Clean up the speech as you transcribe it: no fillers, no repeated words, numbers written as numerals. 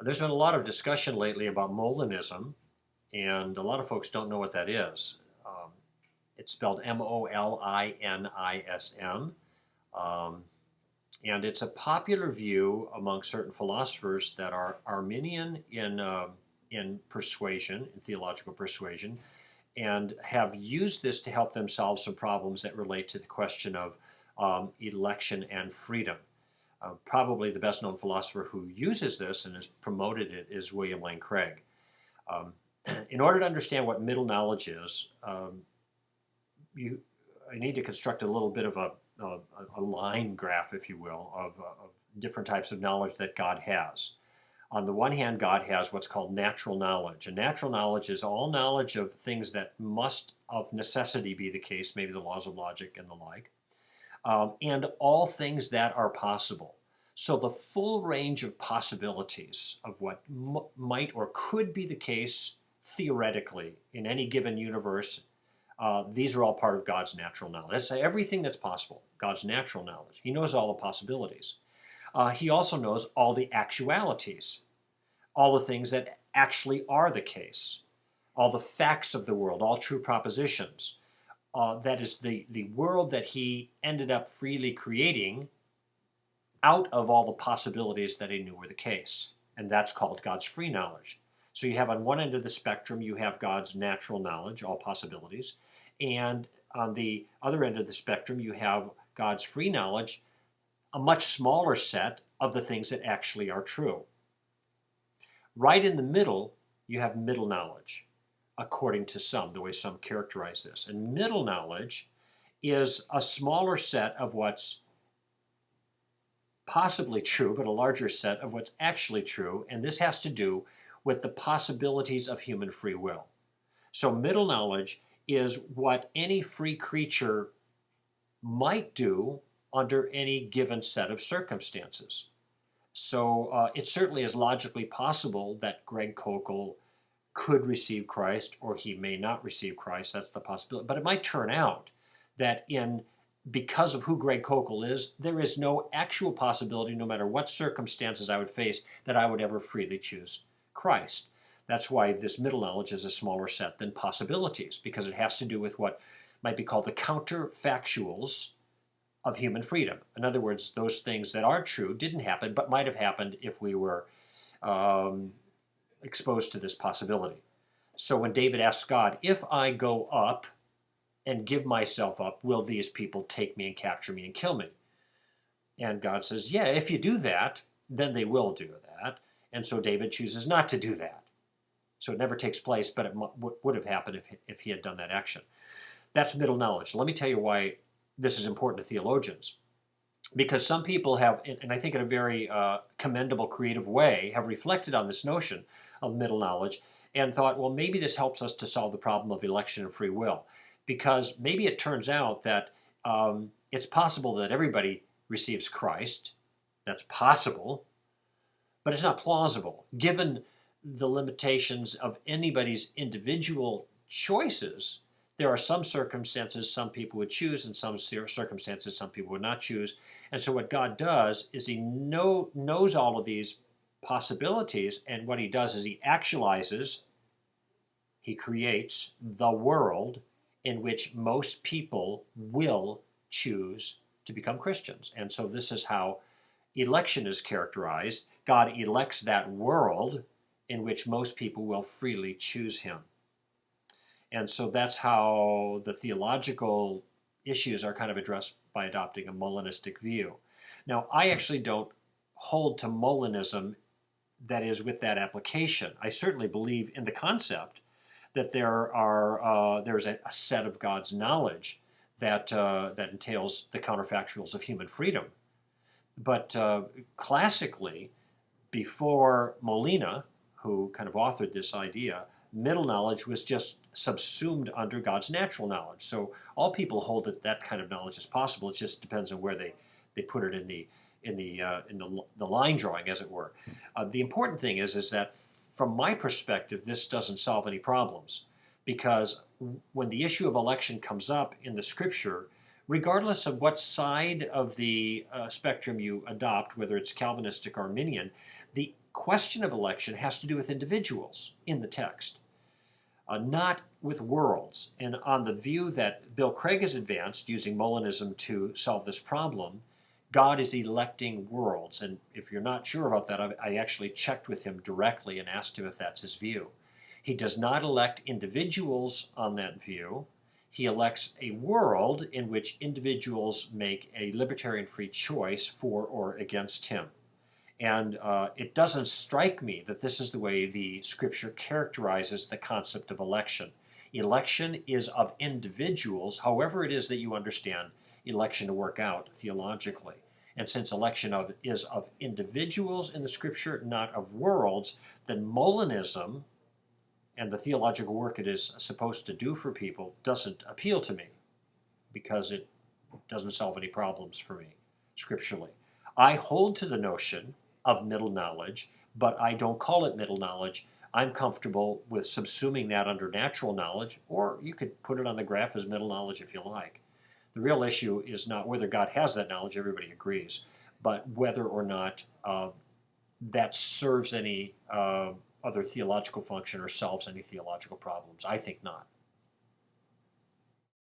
There's been a lot of discussion lately about Molinism, and a lot of folks don't know what that is. Um, it's spelled Molinism, and it's a popular view among certain philosophers that are Arminian in persuasion, in theological persuasion, and have used this to help them solve some problems that relate to the question of election and freedom. Probably the best known philosopher who uses this and has promoted it is William Lane Craig. Um, in order to understand what middle knowledge is, you I need to construct a little bit of a line graph, if you will, of different types of knowledge that God has. On the one hand, God has what's called natural knowledge. And natural knowledge is all knowledge of things that must of necessity be the case, maybe the laws of logic and the like, and all things that are possible. So the full range of possibilities of what might or could be the case theoretically in any given universe, these are all part of God's natural knowledge. That's everything that's possible, God's natural knowledge. He knows all the possibilities. He also knows all the actualities, all the things that actually are the case, all the facts of the world, all true propositions. That is the world that he ended up freely creating out of all the possibilities that he knew were the case. And that's called God's free knowledge. So you have on one end of the spectrum, you have God's natural knowledge, all possibilities. And on the other end of the spectrum, you have God's free knowledge, a much smaller set of the things that actually are true. Right in the middle, you have middle knowledge, according to some, the way some characterize this. And middle knowledge is a smaller set of what's possibly true, but a larger set of what's actually true. And this has to do with the possibilities of human free will. So middle knowledge is what any free creature might do under any given set of circumstances. So it certainly is logically possible that Greg Koukl could receive Christ, or he may not receive Christ. That's the possibility. But it might turn out that because of who Greg Koukl is, there is no actual possibility, no matter what circumstances I would face, that I would ever freely choose Christ. That's why this middle knowledge is a smaller set than possibilities, because it has to do with what might be called the counterfactuals of human freedom. In other words, those things that are true didn't happen, but might have happened if we were exposed to this possibility. So when David asks God, if I go up and give myself up, will these people take me and capture me and kill me? And God says, yeah, if you do that, then they will do that. And so David chooses not to do that. So it never takes place, but it would have happened if he had done that action. That's middle knowledge. Let me tell you why this is important to theologians. Because some people have, and I think in a very commendable, creative way, have reflected on this notion of middle knowledge and thought, well, maybe this helps us to solve the problem of election and free will. Because maybe it turns out that it's possible that everybody receives Christ. That's possible, but it's not plausible. Given the limitations of anybody's individual choices, there are some circumstances some people would choose and some circumstances some people would not choose. And so what God does is he knows all of these possibilities, and what he does is he actualizes, he creates the world in which most people will choose to become Christians. And so this is how election is characterized. God elects that world in which most people will freely choose him. And so that's how the theological issues are kind of addressed by adopting a Molinistic view. Now, I actually don't hold to Molinism, that is, with that application. I certainly believe in the concept that there's a set of God's knowledge that entails the counterfactuals of human freedom. But classically, before Molina, who kind of authored this idea, middle knowledge was just subsumed under God's natural knowledge. So all people hold that kind of knowledge is possible. It just depends on where they put it in the line drawing, as it were. The important thing is that from my perspective, this doesn't solve any problems, because when the issue of election comes up in the Scripture, regardless of what side of the spectrum you adopt, whether it's Calvinistic or Arminian, the question of election has to do with individuals in the text, not with worlds. And on the view that Bill Craig has advanced, using Molinism to solve this problem, God is electing worlds. And if you're not sure about that, I actually checked with him directly and asked him if that's his view. He does not elect individuals on that view. He elects a world in which individuals make a libertarian free choice for or against him. And it doesn't strike me that this is the way the scripture characterizes the concept of election. Election is of individuals, however it is that you understand election to work out theologically. And since election is of individuals in the scripture, not of worlds, then Molinism and the theological work it is supposed to do for people doesn't appeal to me, because it doesn't solve any problems for me scripturally. I hold to the notion of middle knowledge, but I don't call it middle knowledge. I'm comfortable with subsuming that under natural knowledge, or you could put it on the graph as middle knowledge if you like. The real issue is not whether God has that knowledge, everybody agrees, but whether or not that serves any other theological function or solves any theological problems. I think not.